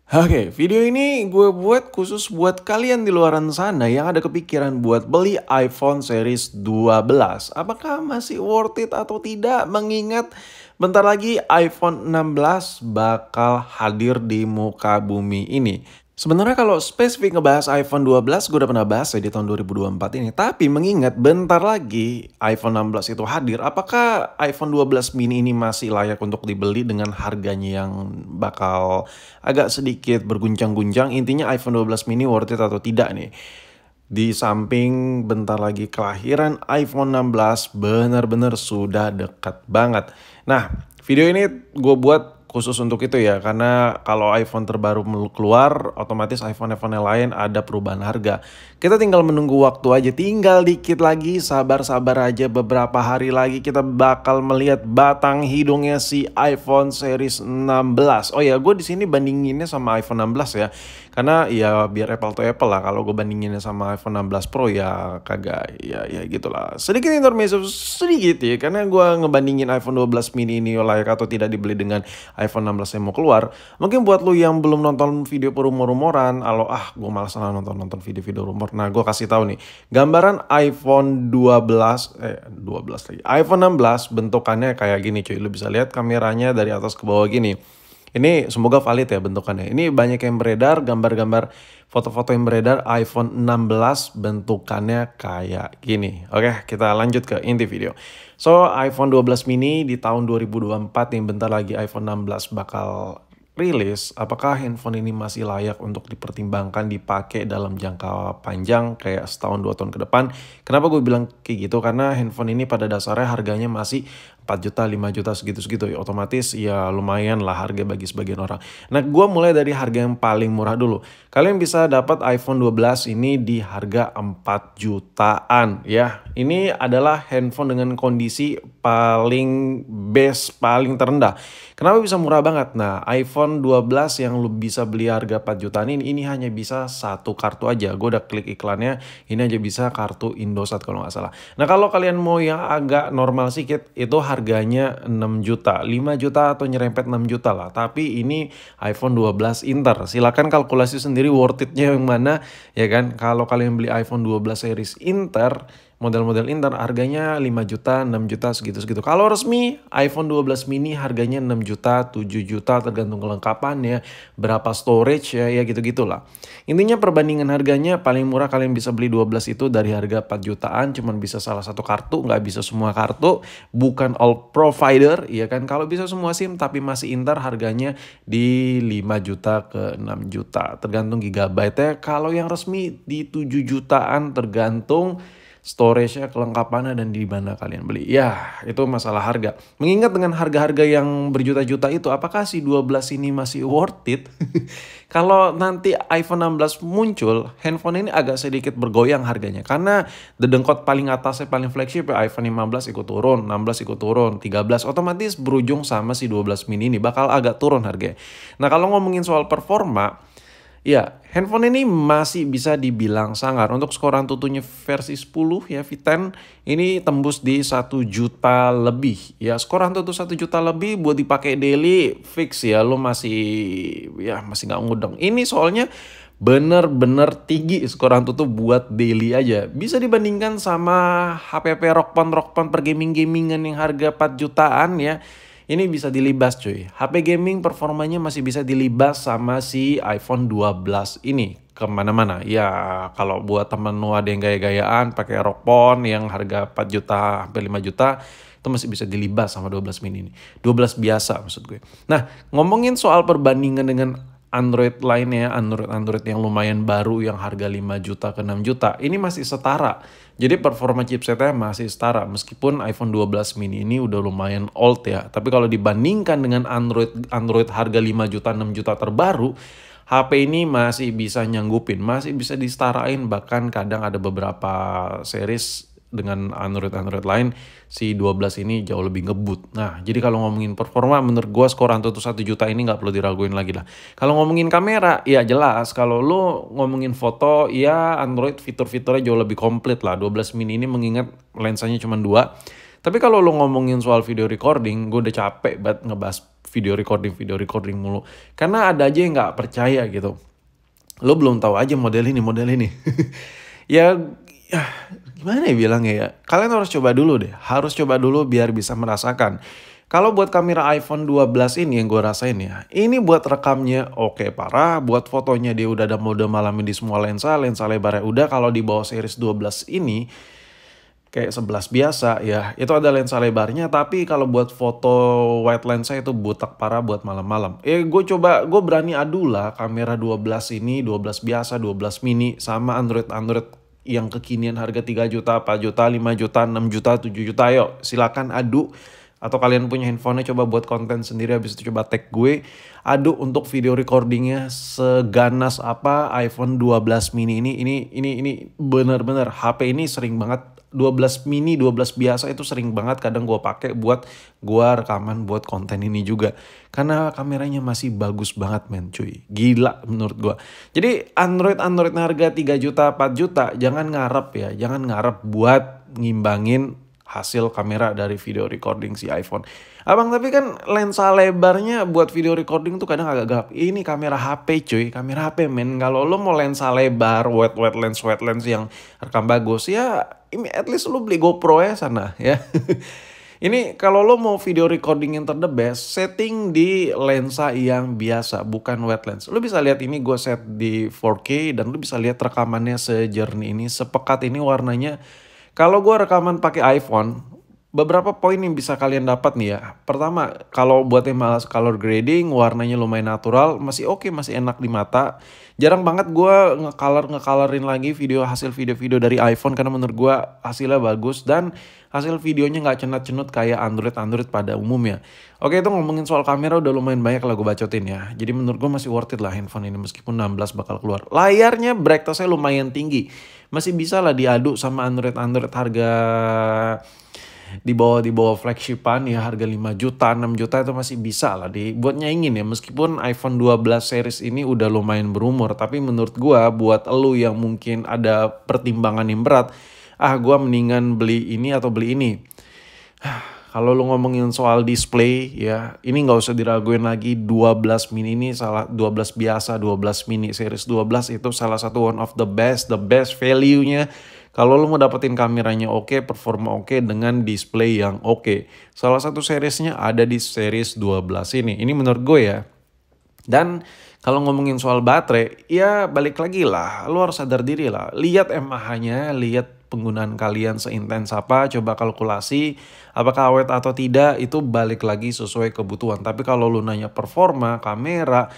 Oke, video ini gue buat khusus buat kalian di luaran sana yang ada kepikiran buat beli iPhone series 12. Apakah masih worth it atau tidak mengingat bentar lagi iPhone 16 bakal hadir di muka bumi ini. Sebenarnya kalau spesifik ngebahas iPhone 12 gue udah pernah bahas ya di tahun 2024 ini. Tapi mengingat bentar lagi iPhone 16 itu hadir, apakah iPhone 12 mini ini masih layak untuk dibeli dengan harganya yang bakal agak sedikit berguncang-guncang? Intinya iPhone 12 mini worth it atau tidak nih? Di samping bentar lagi kelahiran iPhone 16 benar-benar sudah dekat banget. Nah, video ini gue buat khusus untuk itu ya, karena kalau iPhone terbaru keluar, otomatis iPhone-iPhone yang lain ada perubahan harga. Kita tinggal menunggu waktu aja, tinggal dikit lagi, sabar-sabar aja, beberapa hari lagi kita bakal melihat batang hidungnya si iPhone series 16. Oh ya, gue di sini bandinginnya sama iPhone 16 ya. Karena ya biar apple to apple lah, kalau gue bandinginnya sama iPhone 16 Pro ya kagak, ya gitulah. Sedikit intermezzo sedikit ya, karena gue ngebandingin iPhone 12 mini ini layak atau tidak dibeli dengan iPhone 16 yang mau keluar. Mungkin buat lu yang belum nonton video rumor-rumoran, gue malas nonton video-video rumor. Nah, gue kasih tahu nih, gambaran iPhone 12 lagi. iPhone 16 bentukannya kayak gini cuy. Lu bisa lihat kameranya dari atas ke bawah gini. Ini semoga valid ya bentukannya. Ini banyak yang beredar, gambar-gambar foto-foto yang beredar iPhone 16 bentukannya kayak gini. Oke, kita lanjut ke inti video. So, iPhone 12 mini di tahun 2024 yang bentar lagi iPhone 16 bakal rilis. Apakah handphone ini masih layak untuk dipertimbangkan dipakai dalam jangka panjang kayak setahun 2 tahun ke depan? Kenapa gue bilang kayak gitu? Karena handphone ini pada dasarnya harganya masih 4 juta, 5 juta segitu-segitu. Otomatis ya lumayan lah harga bagi sebagian orang. Nah, gue mulai dari harga yang paling murah dulu. Kalian bisa dapat iPhone 12 ini di harga 4 jutaan ya. Ini adalah handphone dengan kondisi paling best, paling terendah. Kenapa bisa murah banget? Nah, iPhone 12 yang lu bisa beli harga 4 jutaan ini hanya bisa satu kartu aja. Gue udah klik iklannya, ini aja bisa kartu Indosat kalau nggak salah. Nah, kalau kalian mau yang agak normal sedikit, itu harganya 6 juta. 5 juta atau nyerempet 6 juta lah. Tapi ini iPhone 12 Inter. Silakan kalkulasi sendiri worth it-nya yang mana, ya kan? Kalau kalian beli iPhone 12 series Inter, model-model Inter harganya 5 juta, 6 juta segitu-segitu. Kalau resmi iPhone 12 mini harganya 6 juta, 7 juta tergantung kelengkapannya, berapa storage ya gitu-gitulah. Intinya perbandingan harganya paling murah kalian bisa beli 12 itu dari harga 4 jutaan, cuman bisa salah satu kartu, nggak bisa semua kartu, bukan all provider, ya kan. Kalau bisa semua SIM tapi masih Inter harganya di 5 juta ke 6 juta, tergantung gigabyte-nya. Kalau yang resmi di 7 jutaan tergantung storage-nya, kelengkapannya, dan di mana kalian beli. Ya, itu masalah harga. Mengingat dengan harga-harga yang berjuta-juta itu, apakah si 12 ini masih worth it? Kalau nanti iPhone 16 muncul, handphone ini agak sedikit bergoyang harganya. Karena dedengkot paling atasnya, paling flagship ya iPhone 15 ikut turun, 16 ikut turun, 13 otomatis berujung sama si 12 mini ini. Bakal agak turun harganya. Nah, kalau ngomongin soal performa, ya, handphone ini masih bisa dibilang sangar. Untuk skor Antutunya versi 10 ya V10 ini tembus di 1 juta lebih. Ya, skor Antutu 1 juta lebih buat dipakai daily fix ya. Lo masih nggak ngudeng. Ini soalnya bener-bener tinggi skor Antutu buat daily aja. Bisa dibandingkan sama HPP Rockpoint per gaming-gamingan yang harga 4 jutaan ya. Ini bisa dilibas cuy. HP gaming performanya masih bisa dilibas sama si iPhone 12 ini kemana-mana. Ya kalau buat temen lu ada yang gaya-gayaan pakai Rockpoint yang harga 4 juta sampai 5 juta itu masih bisa dilibas sama 12 mini ini. 12 biasa maksud gue. Nah, ngomongin soal perbandingan dengan Android lainnya, Android yang lumayan baru yang harga 5 juta ke 6 juta, ini masih setara. Jadi performa chipsetnya masih setara meskipun iPhone 12 mini ini udah lumayan old ya. Tapi kalau dibandingkan dengan Android harga 5 juta 6 juta terbaru, HP ini masih bisa nyanggupin, masih bisa disetarain, bahkan kadang ada beberapa series dengan Android lain si 12 ini jauh lebih ngebut. Nah, jadi kalau ngomongin performa menurut gua skor Antutu 1 juta ini nggak perlu diraguin lagi lah. Kalau ngomongin kamera, ya jelas kalau lu ngomongin foto, ya Android fitur-fiturnya jauh lebih komplit lah. 12 mini ini mengingat lensanya cuma 2. Tapi kalau lo ngomongin soal video recording, gue udah capek banget ngebahas video recording mulu. Karena ada aja yang nggak percaya gitu. Lo belum tahu aja model ini. Ya, ya gimana ya bilangnya ya. Kalian harus coba dulu deh. Harus coba dulu biar bisa merasakan. Kalau buat kamera iPhone 12 ini yang gue rasain ya, ini buat rekamnya oke parah, buat fotonya dia udah ada mode malamin di semua lensa lebarnya udah. Kalau di bawah series 12 ini, kayak 11 biasa ya, itu ada lensa lebarnya, tapi kalau buat foto wide lensa itu butak parah buat malam-malam. Gue berani adu lah kamera 12 ini, 12 biasa, 12 mini, sama Android yang kekinian harga 3 juta, 4 juta, 5 juta, 6 juta, 7 juta, yuk silakan adu. Atau kalian punya handphonenya coba buat konten sendiri, habis itu coba tag gue. Adu untuk video recordingnya seganas apa iPhone 12 mini ini bener-bener HP ini sering banget. 12 mini, 12 biasa itu sering banget kadang gue pakai buat gue rekaman buat konten ini juga. Karena kameranya masih bagus banget men cuy. Gila menurut gue. Jadi Android harga 3 juta, 4 juta jangan ngarep ya. Jangan ngarep buat ngimbangin hasil kamera dari video recording si iPhone. Abang, tapi kan lensa lebarnya buat video recording tuh kadang agak gelap. Ini kamera HP cuy, kamera HP men. Kalau lo mau lensa lebar, wide lens yang rekam bagus ya, ini at least lo beli GoPro ya sana ya. Ini kalau lo mau video recording yang the best, setting di lensa yang biasa, bukan wide lens. Lo bisa lihat ini gue set di 4K dan lo bisa lihat rekamannya sejernih ini, sepekat ini warnanya. Kalau gue rekaman pakai iPhone, beberapa poin yang bisa kalian dapat nih ya. Pertama, kalau buat yang malas color grading, warnanya lumayan natural, masih oke, masih enak di mata. Jarang banget gue ngecolorin lagi hasil video dari iPhone karena menurut gue hasilnya bagus dan hasil videonya nggak cenut-cenut kayak Android pada umumnya. Oke, itu ngomongin soal kamera udah lumayan banyak lah gue bacotin ya. Jadi menurut gue masih worth it lah handphone ini meskipun 16 bakal keluar. Layarnya brightness-nya lumayan tinggi. Masih bisa lah diadu sama Android harga di bawah flagshipan ya, harga 5 juta, 6 juta itu masih bisa lah buat nyaingin ya. Meskipun iPhone 12 series ini udah lumayan berumur, tapi menurut gua buat elu yang mungkin ada pertimbangan yang berat, gua mendingan beli ini atau beli ini. Kalau lu ngomongin soal display ya, ini nggak usah diraguin lagi. 12 mini ini 12 biasa, 12 mini series 12 itu salah satu one of the best value-nya. Kalau lu mau dapetin kameranya oke, performa oke dengan display yang oke. Salah satu seriesnya ada di series 12 ini. Ini menurut gue ya. Dan kalau ngomongin soal baterai, ya balik lagi lah. Lu harus sadar diri lah. Lihat mAh-nya, lihat penggunaan kalian seintens apa, coba kalkulasi apakah awet atau tidak, itu balik lagi sesuai kebutuhan. Tapi kalau lu nanya performa, kamera,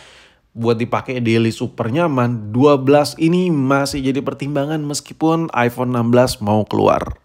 buat dipakai daily super nyaman, 12 ini masih jadi pertimbangan meskipun iPhone 16 mau keluar.